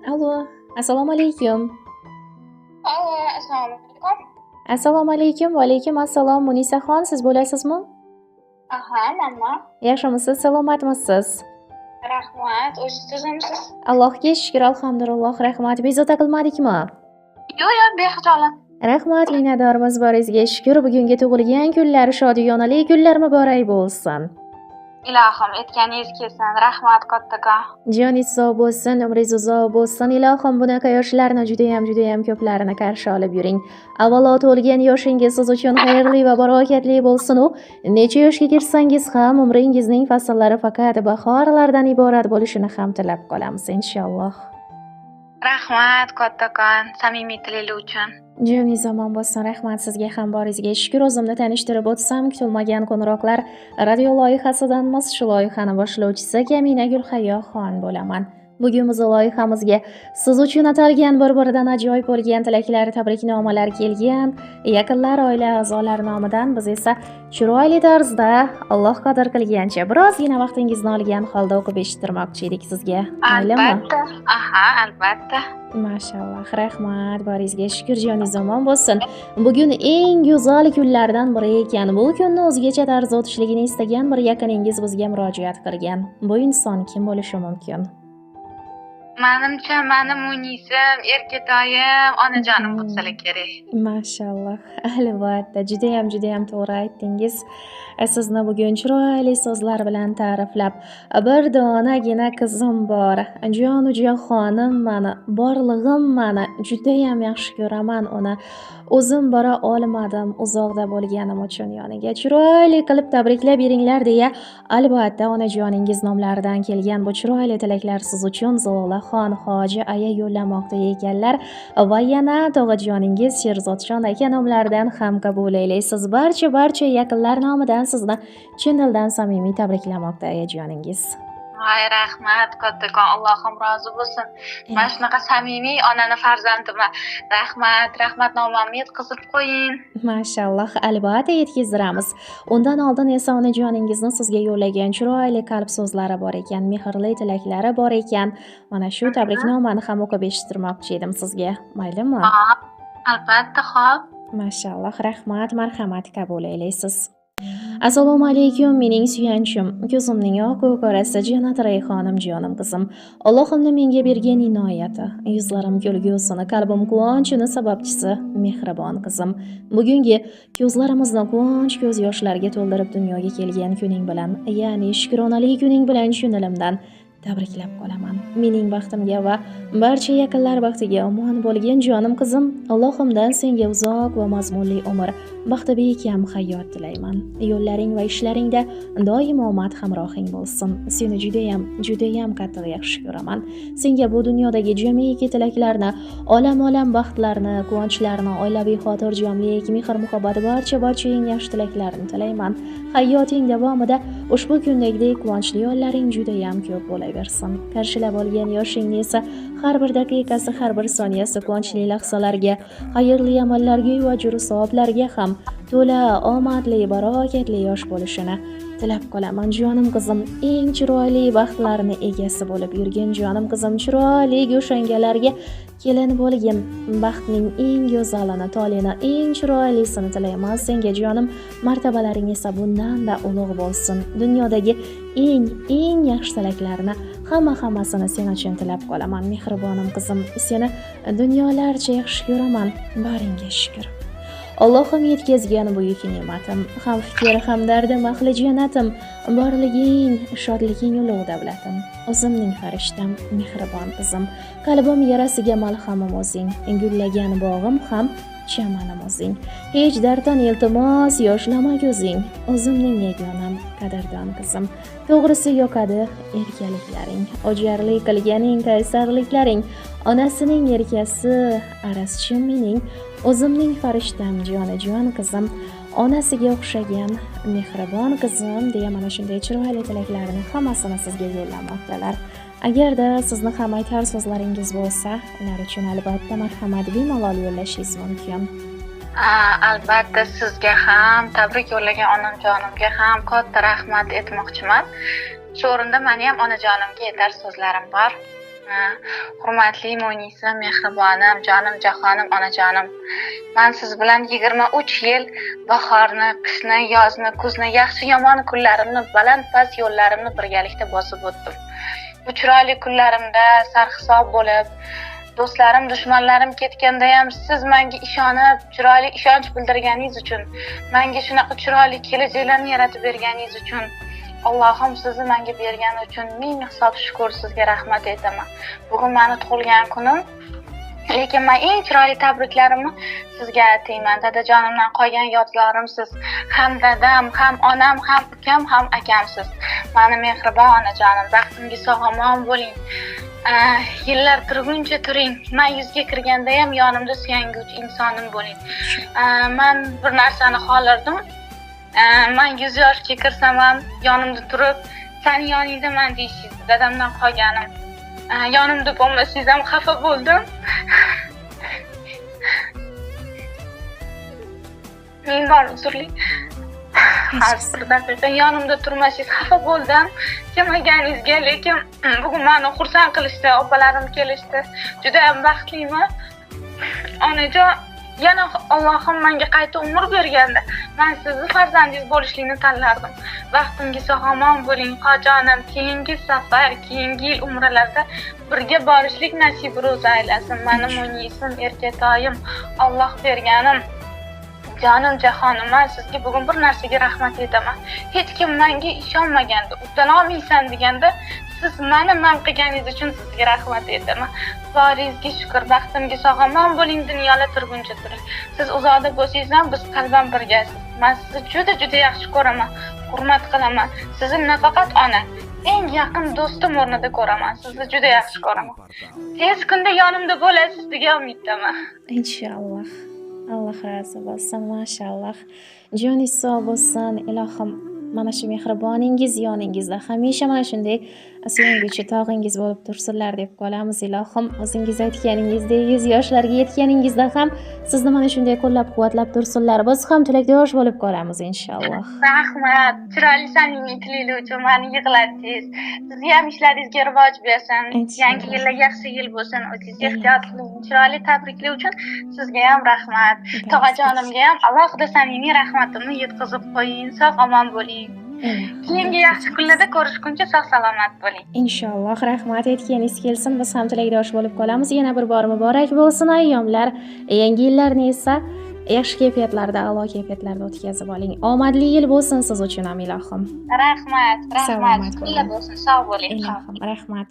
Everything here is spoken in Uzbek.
Allo, assalomu alaykum. Allo, assalomu alaykum. Assalomu alaykum, va alaykum assalom. Munisaxon, siz bo'lasizmi? Aha, manman. Yaxshimisiz, salomatmisiz? Rahmat. O'zingiz tuzimsiz? Allohga shukr, alhamdulillah, rahmat. Bezovta qilmadikmi? Yo'q, bexijolat. Rahmat, minnatdormiz boringizga shukr. Bugungi tug'ilgan kunlar shodiyonali kunlar muborak bo'lsin. Ilohim, aytganingiz kelsin. Rahmat kattakon. Joningiz sog' bo'lsin, umringiz uzoq bo'lsin. Ilohim bunaqa yoshlarni judayam ko'plarini qarshi olib yuring. Avvalo tug'ilgan yoshingiz siz uchun xayrli va barakatli bo'lsin. U necha yoshga kirsangiz ham umringizning fasllari faqat bahorlardan iborat bo'lishini ham tilab qolamiz inshaalloh. Rahmat kattakon, samimiy tilinglar uchun. Joningiz omon bo'lsin. Rahmat sizga ham boringizga shukr. O'zimni tanishtirib o'tsam, kutilmagan qo'ng'iroqlar radio loyihasidanmiz. Shu loyihani boshlovchisi Kamina Gulhayoxon bo'laman. Bugun biz loyihamizga siz uchun atalgan bir-biridan ajoyib bo'lgan tilaklar, tabriknomalar kelgan. Yaqinlar, oila a'zolari nomidan biz esa chiroyli tarzda Alloh qadr qilgancha birozgina vaqtingizni olgan holda o'qib eshittirmoqchi edik sizga. Maylimi? Albatta. Aha, albatta. Mashalloh, rahmat, boringizga shukr, joningiz omon bo'lsin. Bugun eng go'zal kunlardan biri ekan. Bu kunni o'zgacha tarzda o'tishligini istagan bir yaqiningiz bizga murojaat qilgan. Bu inson kim bo'lishi mumkin? Menimcha, meni Munisim, erkatoyim, onajonim bo'lsalar kerak. Mashalloh, albatta, judayam to'g'ri aytdingiz. Sizni bugun chiroyli so'zlar bilan ta'riflab, bir donagina qizim bor, jonu jahonim mani, borlig'im mani, judayam yaxshi ko'raman uni. O'zim bora olmadim uzoqda bo'lganim uchun yoniga. Chiroyli qilib tabriklab beringlar deya, albatta onajoningiz nomlaridan kelgan bu chiroyli tilaklar siz uchun Zilolaxon Hoji aya yo'llamoqda ekanlar va yana tog'ajoningiz Sherzodjon aka nomlaridan ham qabul aylaysiz. Barcha yaqinlar nomidan sizni chin dildan samimiy tabriklamoqda ayajoningiz. Voy, rahmat kattakon, Allohim rozi bo'lsin. Mana shunaqa samimiy onani farzandiman. Rahmatnomamni yetkazib qo'ying. Mashalloh, albatta yetkazdiramiz. Undan oldin esa onajoningizni sizga yo'llagan chiroyli qalb so'zlari bor ekan, mehrli tilaklari bor ekan. Mana shu tabriknomani ham o'qib eshittirmoqchi edim sizga. Maylimi? Albatta, xo'p. Mashalloh, rahmat, marhamat, qabul aylaysiz. Assalomu alaykum, mening suyanchim, ko'zimning oq ko'rasi, jannat rayhonim, jonim qizim. Allohimning menga bergan inoyati, yuzlarim kulgusi, qalbim quvonchini sababchisi, mehribon qizim. Bugungi ko'zlarimizni quvonch ko'z yoshlariga to'ldirib dunyoga kelgan kuning bilan, ya'ni shukronali kuning bilan shunilimdan tabriklab qolaman. Mening baxtimga va barcha yaqinlar baxtiga omon bo'lgan jonim qizim, Allohimdan senga uzoq va mazmunli umr, baxti bekam hayot tilayman. Yo'llaring va ishlaringda doimo omad hamrohing bo'lsin. Seni judayam qattiq yaxshi ko'raman. Senga bu dunyodagi jamiki tilaklarni, olam baxtlarni, quvonchlarni, oilaviy xotirjamlik, mehr muhabbat, barcha eng yaxshi tilaklarni tilayman. Hayoting davomida ushbu kundagidek quvonchli onlaring judayam ko'p bo'laversin. Qarshilab olgan yoshingni esa har bir daqiqasi, har bir soniyasi quvonchli lahzalarga, xayrli amallarga va ajr savoblarga ham to'la omadli, barakatli yosh bo'lishini tilab qolaman. Jonim qizim, eng chiroyli baxtlarni egasi bo'lib yurgin jonim qizim, chiroyli go'shangalarga kelin bo'lgin. Baxtning eng go'zalini, tolini eng chiroylisini tilayman senga jonim. Martabalaring esa bundan-da ulug' bo'lsin. Dunyodagi eng yaxshi tilaklarni hammasini sen uchun tilab qolaman. Mehribonim qizim, seni dunyolarcha yaxshi ko'raman. Baringga shukr. Allohim yetkazgan buyuk ne'matim, ham fikr, ham dardim, ahli jannatim, borliging, shodliging, ulug' davlatim. O'zimning farishtam, mehribon qizim, qalbim yarasiga malhamim o'zing, gullagan bog'im ham chamanim o'zing. Hech darddan iltimos yoshlama ko'zing, o'zimning yagonam, qadrdon qizim. To'g'risi yoqadi erkaliklaring, o'jarlik qilganing qaysarliklaring, onasining erkasi, araschim mening, o'zimning farishtam, jonajon qizim, onasiga o'xshagan mehribon qizim deya mana shunday chiroyli tilaklarni hammasini sizga yo'llamoqdalar. Agarda sizni ham aytar so'zlaringiz bo'lsa, ular uchun albatta marhamat bemalol yo'llashingiz mumkin. Albatta sizga ham, tabrik yo'llagan onajonimga ham katta rahmat aytmoqchiman. Shu o'rinda meni ham onajonimga aytar so'zlarim bor. Hurmatli Munisa, mehribonim, jonim, jahonim, onajonim. Men siz bilan 23 yil bahorni, qishni, yozni, kuzni, yaxshi yomon kunlarimni, baland-past yo'llarimni birgalikda bosib o'tdim. Bu chiroyli kunlarimda sarhisob bo'lib, do'stlarim, dushmanlarim ketganda ham siz menga ishonib, chiroyli ishonch bildirganingiz uchun, menga shunaqa chiroyli kelajaklarni yaratib berganingiz uchun, Allohim sizni menga bergani uchun ming hisob shukr sizga rahmat aytaman. Bugun meni tug'ilgan kunim, lekin men eng chiroyli tabriklarimni sizga aytayman. Dadajonimdan qolgan yodgorimsiz. Ham dadam, ham onam, ham ukam, ham akamsiz. Meni mehribon onajonim, baxtimga sog'-omon bo'ling. Yillar turguncha turing. Men yuzga kirganda ham yonimda suyanguvchi insonim bo'ling. Men bir narsani xohlardim. Men 100 yoshga kirsam ham yonimda turib, "Seni yoningdaman" deyishingiz, dadamdan qolganim. Yonimda bo'lmasangiz ham xafa bo'ldim. Ming bor uzrli. Bir daqiqa yonimda turmasangiz xafa bo'ldim. Kelmaganingizga, lekin bugun meni xursand qilishdi, opalarim kelishdi. Juda ham baxtliman. Onajon, yana Allohim menga qayta umr berganda, men sizni farzandingiz bo'lishlikni tanlardim. Vaqtimga sog'-omon bo'ling, xojonim. Keyingi safar, keyingi yil umralarda birga borishlik nasib ro'za aylasin. Mening Munisim, erkatoyim, Alloh berganim. Jonim, jahonim, men sizga bugun bir narsaga rahmat aytaman. Hech kim menga ishonmaganda, "Udan olmaysan" deganda, siz meni man qilganingiz uchun sizga rahmat aytaman. Boringizga shukr, baxtimga sog'-omon bo'ling, dunyoda turguncha turing. Siz uzoqda bo'lsangiz ham biz qalban birgasiz. Men sizni juda yaxshi ko'raman, hurmat qilaman. Sizni nafaqat ona, eng yaqin do'stim o'rnida ko'raman. Sizni juda yaxshi ko'raman. Tez kunda yonimda bo'lasiz degan umiddaman. Inshaalloh. Alloh rozi bo'lsin, mashalloh. Joningiz sog' bo'lsin, ilohim. Mana shu mehriboningiz yoningizda hamisha mana shunday asyanguchi tog'ingiz bo'lib tursinlar deb qolamiz. Ilohim, o'zingiz aytganingizdek 100 yoshlarga yetganingizda ham sizni mana shunday qo'llab-quvvatlab tursinlar. Biz ham tilakdosh bo'lib qolamiz inshaalloh. Rahmat. Chiroyli samimiy tilinglar uchun meni yig'latdingiz. Sizga ham ishlaringizga rivoj bersin. Yangi yillar yaxshi yil bo'lsin. O'zingiz ehtiyot qiling. Chiroyli tabriklar uchun sizga ham rahmat. Tog'ajonimga ham alohida samimiy rahmatimni yetkazib qo'ying. Sog'-omon bo'ling. Keyingi yaxshi kunlarda ko'rishguncha sog'-salomat bo'ling. Inshaalloh, rahmat aytganingiz kelsin. Biz ham tilakdosh bo'lib qolamiz. Yana bir bor muborak bo'lsin ayyomlar. Yangi yillarni esa yaxshi kayfiyatlarda, a'lo kayfiyatlarda o'tkazib oling. Omadli yil bo'lsin siz uchun ham ilohim. Rahmat. Salomat Kunlar bo'lsin. Sog' bo'ling. Ilohim, rahmat.